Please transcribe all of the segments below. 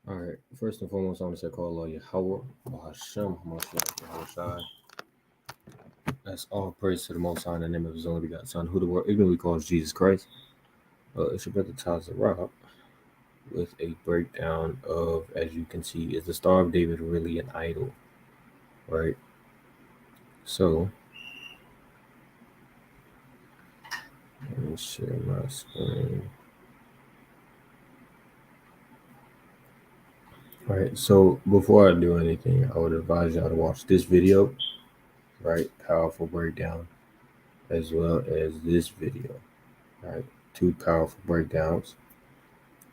All right. First and foremost, I want to say call Allah Yahweh, Bahashem, Hamashiach, Yahushai. That's all praise to the Most High in the name of His only begotten Son, who the world ignorantly calls Jesus Christ. It's your brother Taza Rob with a breakdown of, as you can see, is the Star of David really an idol? Right. So let me share my screen. All right. So before I do anything, I would advise y'all to watch this video. Right. Powerful breakdown, as well as this video. Right. Two powerful breakdowns.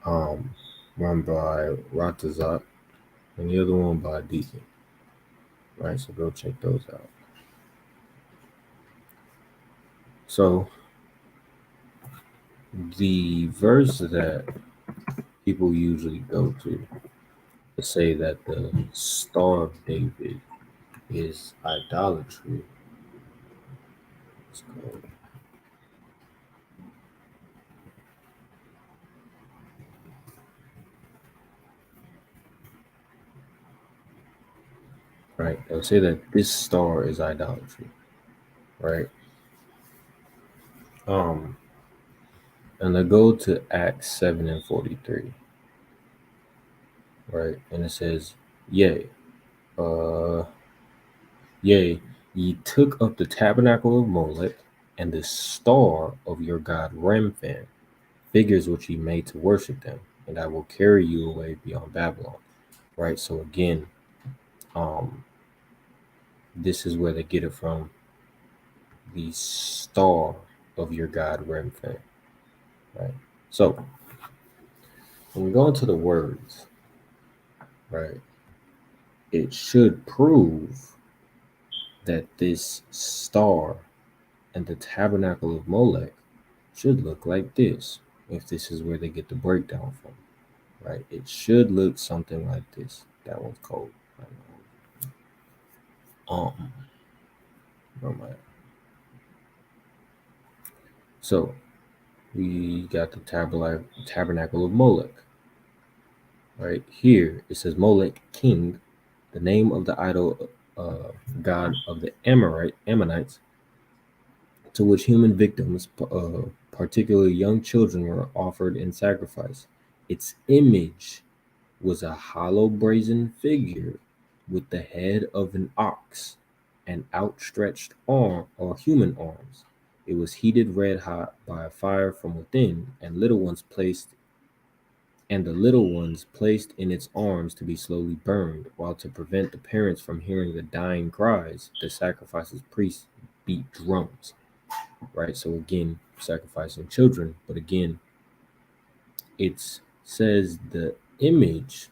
Um, One by Ratazak and the other one by Deacon. Right, so go check those out. So the verse that people usually go to say that the Star of David is idolatry. Let's go. Right, they'll say that this star is idolatry. Right. And they go to Acts 7:43. Right, and it says, "Yea, uh, yea, ye took up the tabernacle of Molech and the star of your god Remphan, figures which ye made to worship them, and I will carry you away beyond Babylon." Right. So again, this is where they get it from. The star of your god Remphan. Right. So when we go into the words, right, it should prove that this star and the tabernacle of Molech should look like this, if this is where they get the breakdown from. Right, it should look something like this. That one's cold. Where am I at? So we got the tabernacle of Molech. Right here it says Molech, king, the name of the idol, god of the Ammonites, to which human victims, particularly young children, were offered in sacrifice. Its image was a hollow brazen figure with the head of an ox and outstretched arm or human arms. It was heated red hot by a fire from within, and the little ones placed in its arms to be slowly burned, while to prevent the parents from hearing the dying cries, the sacrifices priests beat drums. Right, so again, sacrificing children, but again, it says the image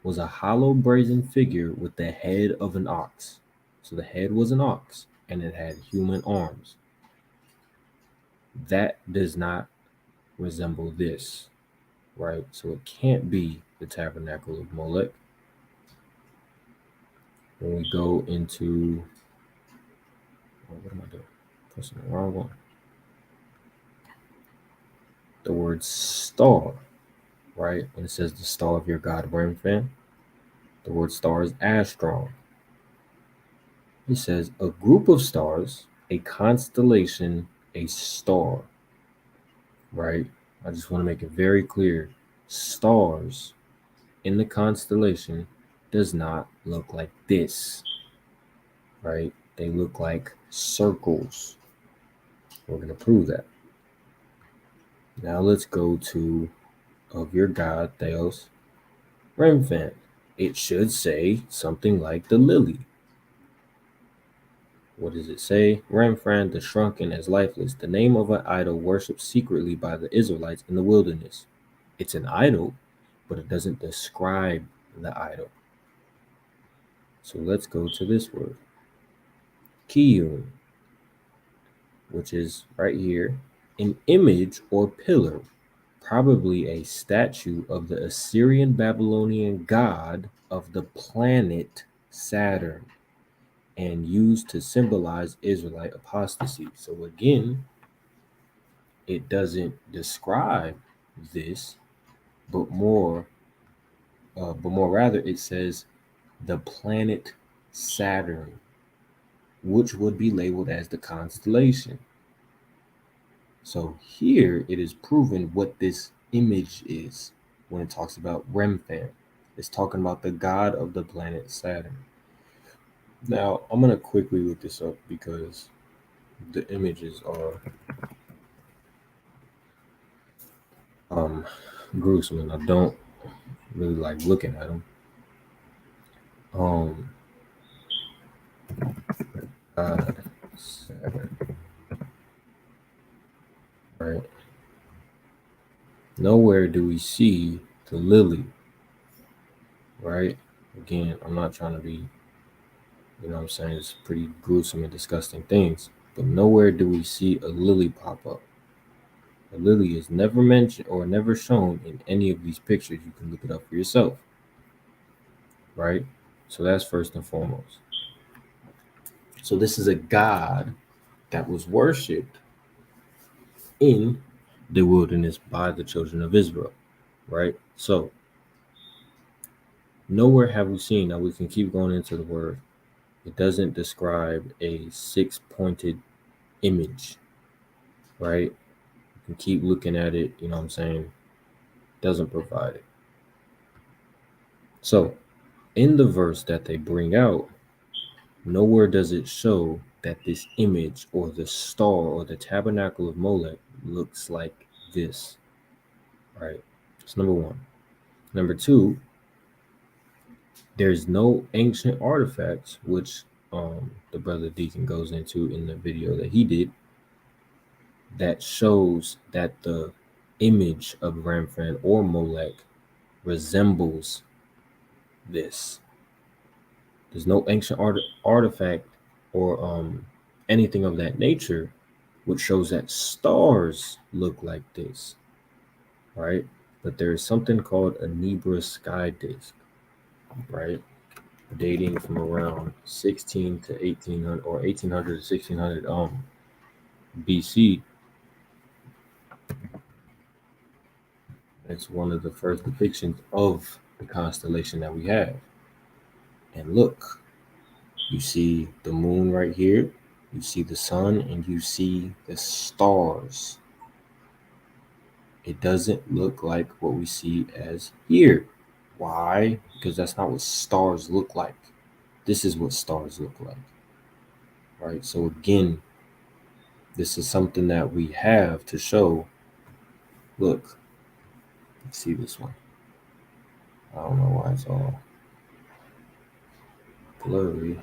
was a hollow brazen figure with the head of an ox. So the head was an ox and it had human arms. That does not resemble this, right? So it can't be the tabernacle of Molech. When we go into, what am I doing? Pressing the wrong one. The word star, right? When it says the star of your god Remphan, the word star is astron. It says a group of stars, a constellation, a star, right? I just want to make it very clear. Stars in the constellation does not look like this, right? They look like circles. We're going to prove that. Now let's go to of your god Theos Remphan. It should say something like the lily. What does it say? Remphan the shrunken as lifeless, the name of an idol worshipped secretly by the Israelites in the wilderness. It's an idol, but it doesn't describe the idol. So let's go to this word. Kiyun, which is right here, an image or pillar, probably a statue of the Assyrian Babylonian god of the planet Saturn, and used to symbolize Israelite apostasy. So again, it doesn't describe this, but more rather it says the planet Saturn, which would be labeled as the constellation. So here it is proven what this image is when it talks about Remphan. It's talking about the god of the planet Saturn. Now, I'm going to quickly look this up because the images are gruesome and I don't really like looking at them. God, Saturn, right? Nowhere do we see the lily, right? Again, I'm not trying to be, I'm saying it's pretty gruesome and disgusting things, but nowhere do we see a lily pop up. A lily is never mentioned or never shown in any of these pictures. You can look it up for yourself, right? So that's first and foremost. So this is a god that was worshipped in the wilderness by the children of Israel, right? So nowhere have we seen, now we can keep going into the word, it doesn't describe a six-pointed image, right? You can keep looking at it, you know what I'm saying? Doesn't provide it. So in the verse that they bring out, nowhere does it show that this image or the star or the tabernacle of Molech looks like this, right? That's number one. Number two, there's no ancient artifacts, which the brother Deacon goes into in the video that he did, that shows that the image of Remphan or Molech resembles this. There's no ancient artifact or anything of that nature which shows that stars look like this, right? But there is something called a Nebra sky disk, right? Dating from around 16 to 1800 or 1800 to 1600 BC. It's one of the first depictions of the constellation that we have. And look, you see the moon right here, you see the sun, and you see the stars. It doesn't look like what we see as here. Why? Because that's not what stars look like. This is what stars look like. Right? So again, this is something that we have to show. Look, let's see this one. I don't know why it's all blurry.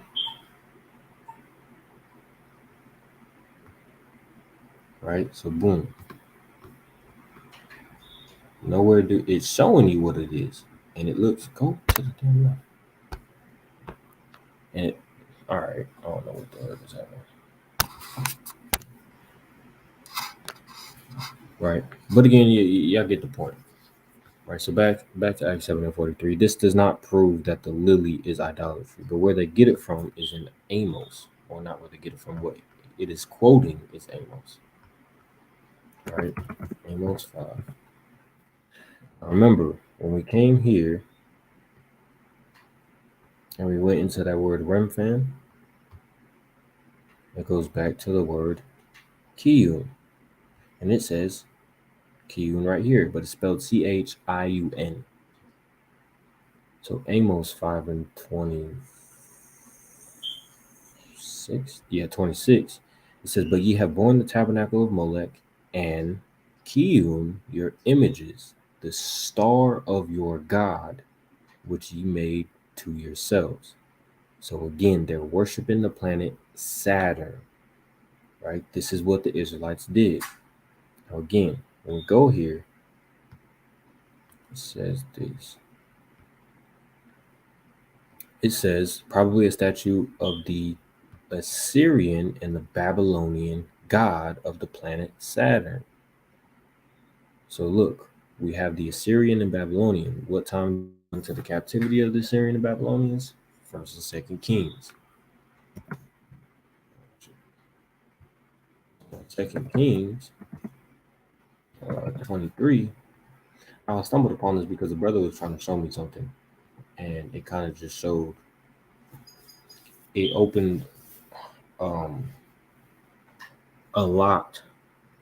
Right? So boom. Nowhere do it's showing you what it is. And it looks, go to the damn left. And it, all right, I don't know what the hell is happening. Right? But again, y'all get the point. Right, so back to Acts 7 and 43. This does not prove that the lily is idolatry, but where they get it from is in Amos, or not where they get it from. What it is quoting is Amos. Right, Amos 5. Now remember, when we came here and we went into that word Remphan, it goes back to the word Kiyun, and it says Kiyun right here, but it's spelled Chiun. So Amos 5 and 26. Yeah, 26. It says, but ye have borne the tabernacle of Molech and Kiyun, your images, the star of your God, which ye made to yourselves. So again, they're worshiping the planet Saturn, right? This is what the Israelites did. Now again, when we go here, it says this. It says, probably a statue of the Assyrian and the Babylonian god of the planet Saturn. So look, we have the Assyrian and Babylonian. What time into the captivity of the Assyrian and Babylonians? First and Second Kings. Second Kings 23. I stumbled upon this because the brother was trying to show me something, and it kind of just showed. It opened a lot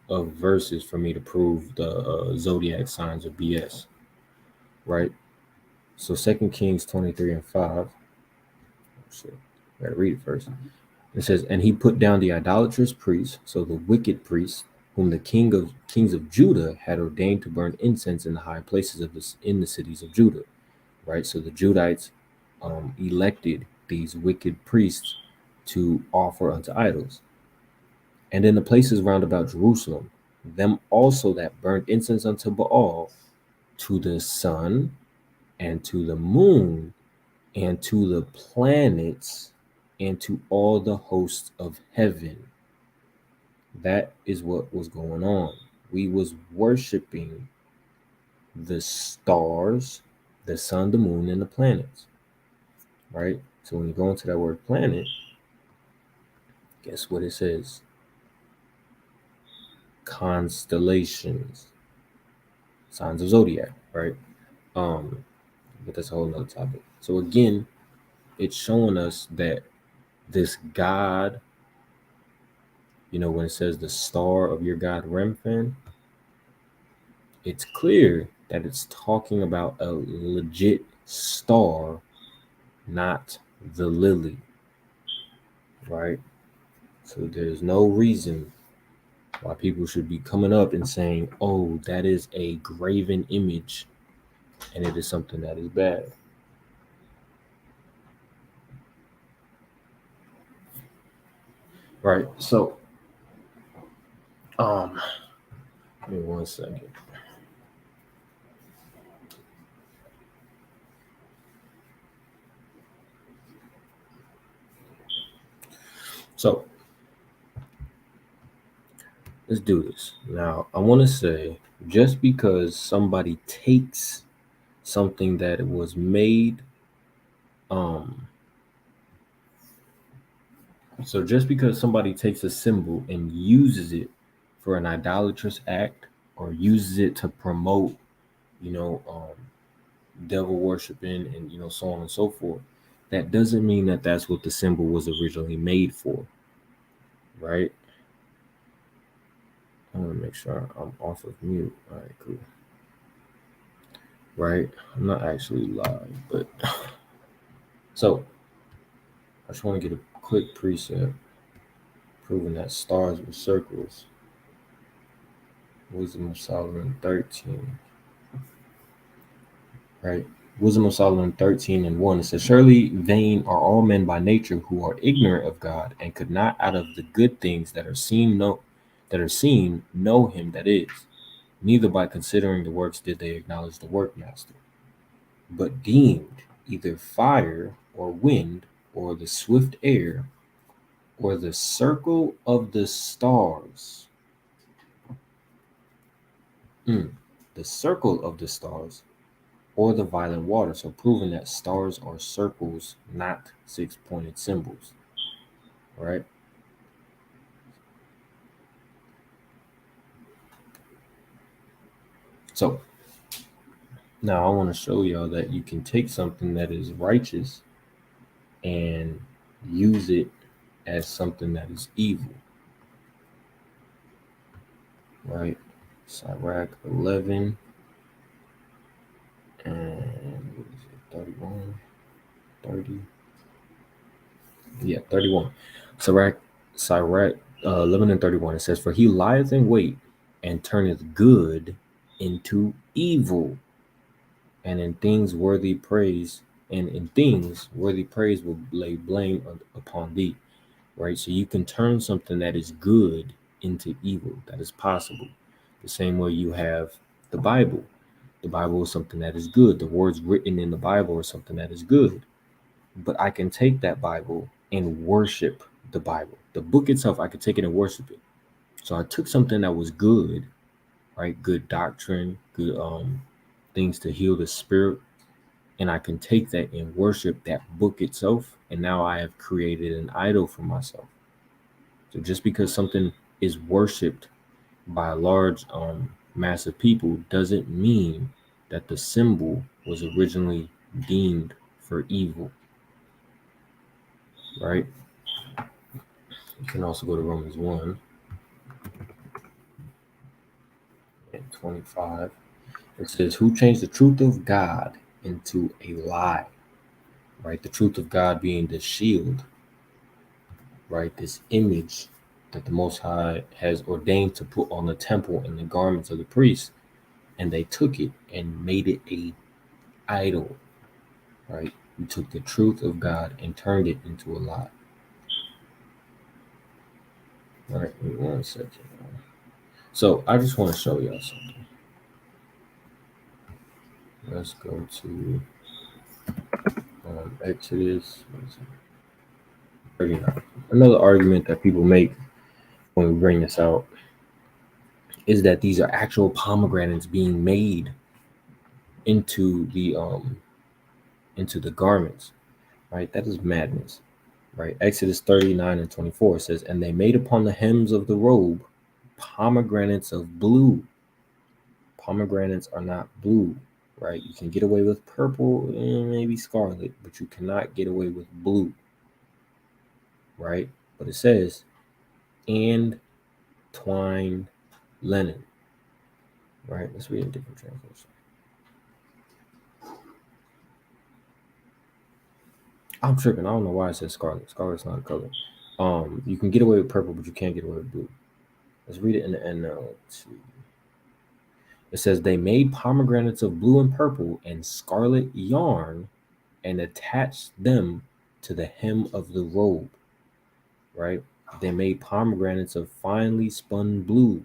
of verses for me to prove the zodiac signs of BS. Right. So 2 Kings 23:5. So I gotta read it first. It says, "And he put down the idolatrous priests, so the wicked priests, whom the kings of Judah had ordained to burn incense in the high places of this in the cities of Judah." Right. So the Judites elected these wicked priests to offer unto idols. And in the places round about Jerusalem, them also that burnt incense unto Baal, to the sun, and to the moon, and to the planets, and to all the hosts of heaven. That is what was going on. We was worshiping the stars, the sun, the moon, and the planets. Right? So when you go into that word planet, guess what it says? Constellations, signs of zodiac, right? But that's a whole nother topic. So again, it's showing us that this God, when it says the star of your God Remphan, it's clear that it's talking about a legit star, not the lily, right? So there's no reason why people should be coming up and saying, oh, that is a graven image and it is something that is bad. Right. So, give me 1 second. So, let's do this. Now, I want to say, just because somebody takes something that was made, so just because somebody takes a symbol and uses it for an idolatrous act or uses it to promote, devil worshiping and, so on and so forth, that doesn't mean that that's what the symbol was originally made for, right? I want to make sure I'm off of mute. All right, cool. Right? I'm not actually live, but so I just want to get a quick precept proving that stars were circles. Wisdom of Solomon 13. Right? Wisdom of Solomon 13:1. It says, "Surely vain are all men by nature who are ignorant of God, and could not out of the good things that are seen know him that is. Neither by considering the works did they acknowledge the workmaster, but deemed either fire or wind or the swift air or the circle of the stars." The circle of the stars or the violent water. So proving that stars are circles, not six-pointed symbols. Right? So now I want to show y'all that you can take something that is righteous and use it as something that is evil. Right? Sirach 11 and what is it, 31, 30. Yeah, 31. Sirach 11:31. It says, "For he lieth in wait and turneth good into evil, and in things worthy praise will lay blame upon thee." Right? So you can turn something that is good into evil. That is possible. The same way you have the Bible. The Bible is something that is good. The words written in the Bible are something that is good. But I can take that Bible and worship the Bible. The book itself, I could take it and worship it. So I took something that was good, right? Good doctrine, good things to heal the spirit, and I can take that and worship that book itself. And now I have created an idol for myself. So just because something is worshipped by a large mass of people doesn't mean that the symbol was originally deemed for evil, right? You can also go to Romans 1 and 25. It says, who changed the truth of God into a lie, right? The truth of God being the shield, right? This image that the Most High has ordained to put on the temple and the garments of the priests, and they took it and made it a idol, right? You took the truth of God and turned it into a lie. All right, wait 1 second. So I just want to show y'all something. Let's go to Exodus 39. Another argument that people make when we bring this out is that these are actual pomegranates being made into the garments, right? That is madness, right? Exodus 39 and 24 says, and they made upon the hems of the robe pomegranates of blue. Pomegranates are not blue, right? You can get away with purple and maybe scarlet, but you cannot get away with blue, right? But it says, and twine linen, right? Let's read a different translation. I'm tripping. I don't know why it says scarlet. Scarlet's not a color. You can get away with purple, but you can't get away with blue. Let's read it in the end now. Let's see. It says, they made pomegranates of blue and purple and scarlet yarn and attached them to the hem of the robe, right? They made pomegranates of finely spun blue,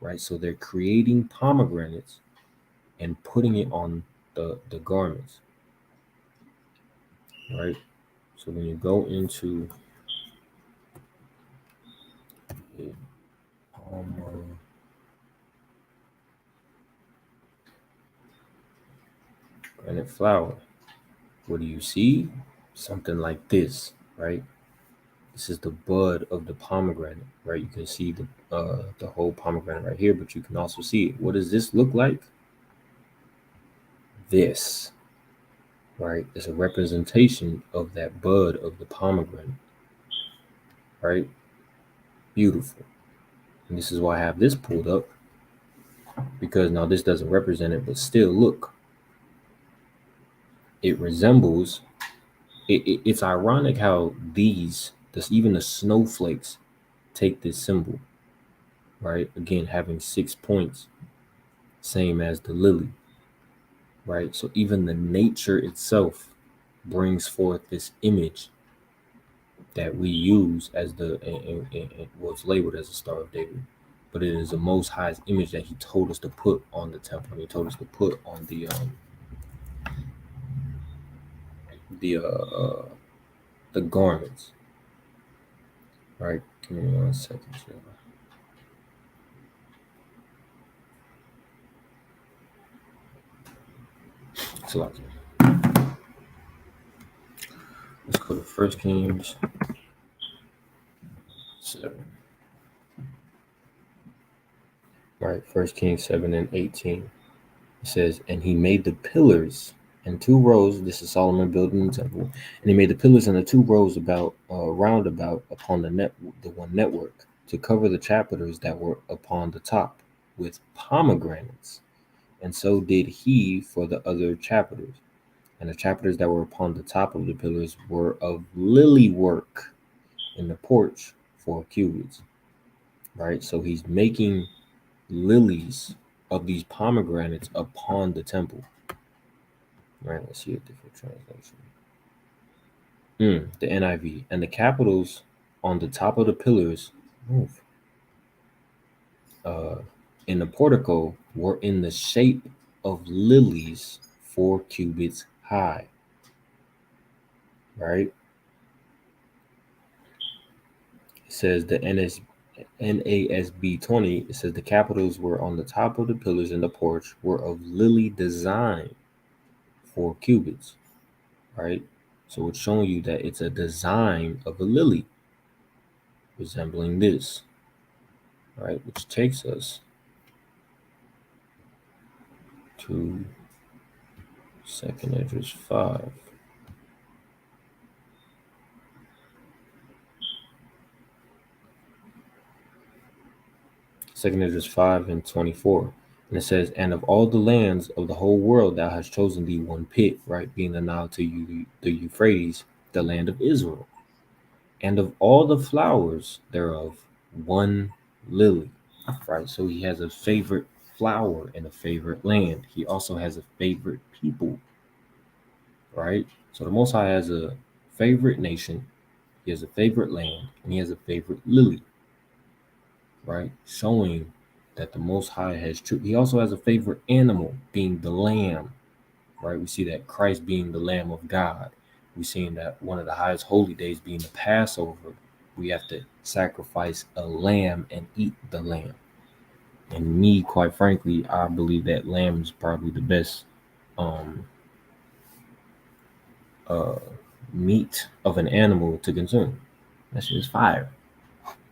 right? So they're creating pomegranates and putting it on the garments, right? So when you go into a pomegranate flower, what do you see? Something like this, right? This is the bud of the pomegranate, right? You can see the whole pomegranate right here, but you can also see it. What does this look like? This, right? It's a representation of that bud of the pomegranate, right? Beautiful. And this is why I have this pulled up, because now this doesn't represent it, but still look, it resembles it's ironic how even the snowflakes take this symbol, right? Again, having 6 points, same as the lily, right? So even the nature itself brings forth this image that we use as what's labeled as the Star of David, but it is the Most High's image that He told us to put on the temple. He told us to put on the garments, right? Give me 1 second. It's a lot. Let's go to 1 Kings 7. Right, 1 Kings 7 and 18. It says, and he made the pillars and 2 rows. This is Solomon building the temple. And he made the pillars and the 2 rows round about upon the one network to cover the chapiters that were upon the top with pomegranates. And so did he for the other chapiters. And the chapiters that were upon the top of the pillars were of lily work in the porch 4 cubits. Right, so he's making lilies of these pomegranates upon the temple. Right, let's see a different translation. The NIV. And the capitals on the top of the pillars in the portico were in the shape of lilies 4 cubits high. Right? It says the NASB 20, it says the capitals were on the top of the pillars in the porch were of lily design 4 cubits. Right? So it's showing you that it's a design of a lily resembling this, right? Which takes us to 2 Esdras 5. Second Esdras 5:24. And it says, and of all the lands of the whole world thou hast chosen thee one pit, right? Being the Nile to you, the Euphrates, the land of Israel. And of all the flowers thereof, one lily. Right? So he has a favorite flower and a favorite land. He also has a favorite people. Right? So the Most High has a favorite nation, he has a favorite land, and he has a favorite lily. Right? Showing that the Most High has true. He also has a favorite animal, being the lamb. Right? We see that Christ being the Lamb of God. We're seeing that one of the highest holy days being the Passover, we have to sacrifice a lamb and eat the lamb. And me, quite frankly, I believe that lamb is probably the best uh, meat of an animal to consume. That shit is fire,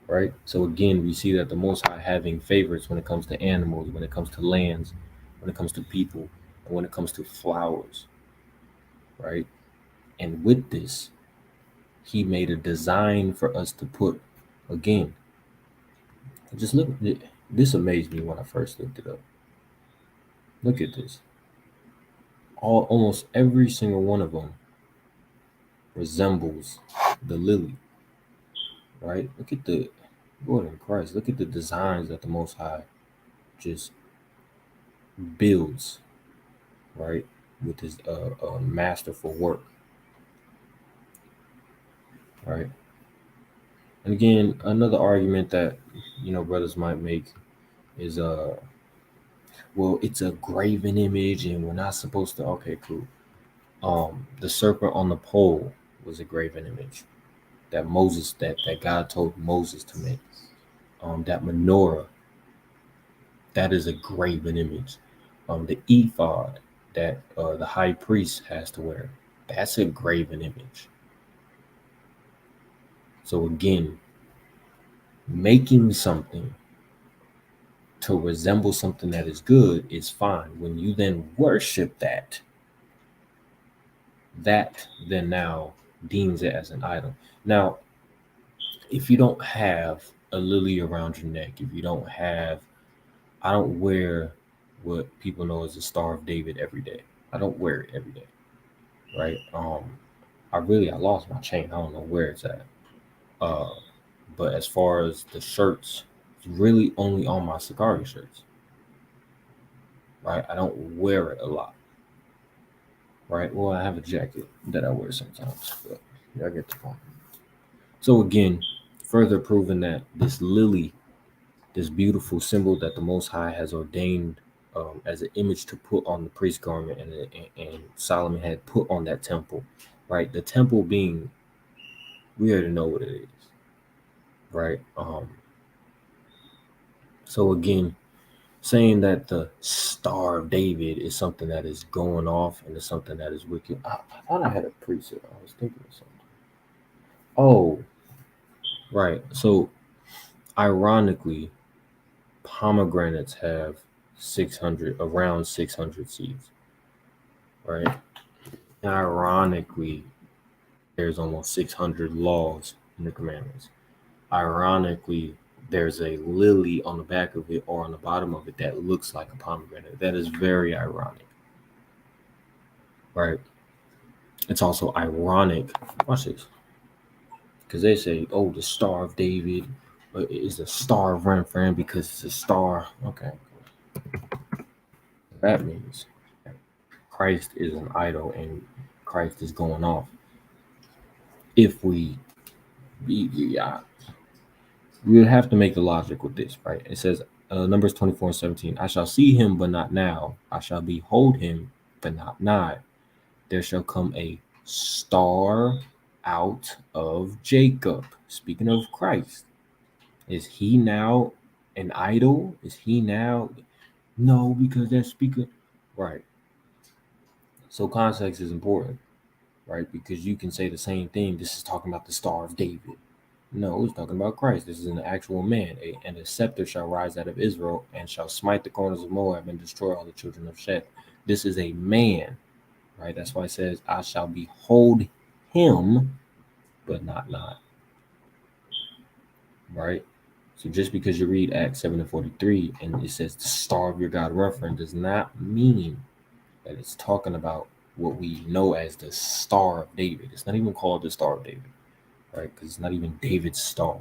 right? So again, we see that the Most High having favorites when it comes to animals, when it comes to lands, when it comes to people, and when it comes to flowers, right? And with this, he made a design for us to put. Again, just look. This amazed me when I first looked it up. Look at this. Almost every single one of them resembles the lily, right? Look at the Lord in Christ. Look at the designs that the Most High just builds, right, with his masterful work, right? And again, another argument that brothers might make is well, it's a graven image, and we're not supposed to. Okay, cool. The serpent on the pole was a graven image that God told Moses to make. That menorah, that is a graven image. The ephod that the high priest has to wear, that's a graven image. So again, making something to resemble something that is good is fine. When you then worship that then now deems it as an idol. Now, if you don't have a lily around your neck, if you don't have, I don't wear what people know as the Star of David every day. I don't wear it every day, right? I lost my chain. I don't know where it's at. Uh, but as far as the shirts, it's really only on my Sakari shirts, right? I don't wear it a lot, right? Well, I have a jacket that I wear sometimes, but I get the point. So again, further proving that this lily, this beautiful symbol that the Most High has ordained as an image to put on the priest garment, and Solomon had put on that temple, right? The temple being, we already know what it is, right? So again, saying that the Star of David is something that is going off and is something that is wicked. I thought I had a precept. I was thinking of something. Oh, right. So ironically, pomegranates have around 600 seeds, right? And ironically, there's almost 600 laws in the commandments. Ironically, there's a lily on the back of it or on the bottom of it that looks like a pomegranate. That is very ironic, right? It's also ironic. Watch this. Because they say, oh, the Star of David is the Star of Remphan because it's a star. Okay. That means Christ is an idol and Christ is going off. If we would have to make the logic with this, right? It says, Numbers 24:17, I shall see him, but not now. I shall behold him, but not nigh. There shall come a star out of Jacob. Speaking of Christ, is he now an idol? Is he now? No, because that's speaking. Right. So context is important, right? Because you can say the same thing. This is talking about the Star of David. No, it's talking about Christ. This is an actual man. And a scepter shall rise out of Israel and shall smite the corners of Moab and destroy all the children of Sheth. This is a man, right? That's why it says, I shall behold him, but not, right? So just because you read Acts 7:43 and it says the star of your God reference does not mean that it's talking about what we know as the Star of David. It's not even called the Star of David, right? Because it's not even David's star.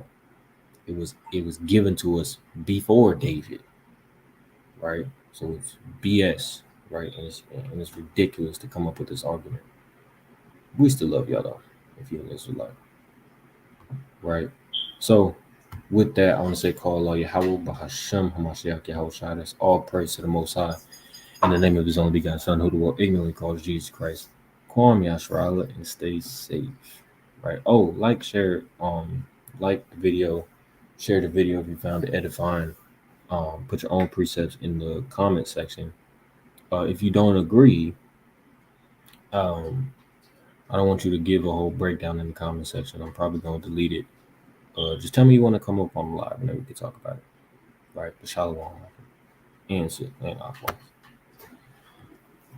It was given to us before David, right? So it's BS, right? And it's ridiculous to come up with this argument. We still love y'all though, if you're an Israelite, right? So with that, I want to say call Allah Yahweh Bahashem Hamashiach Yahushua. That's all praise to the Most High. In the name of his only begotten Son, who the world ignorantly calls Jesus Christ. Kwam Yashrala and stay safe. Right. Oh, share, like the video, share the video if you found it edifying. Put your own precepts in the comment section. If you don't agree, I don't want you to give a whole breakdown in the comment section. I'm probably going to delete it. Just tell me you want to come up on live and then we can talk about it. Right. The Shalom. And sit and off.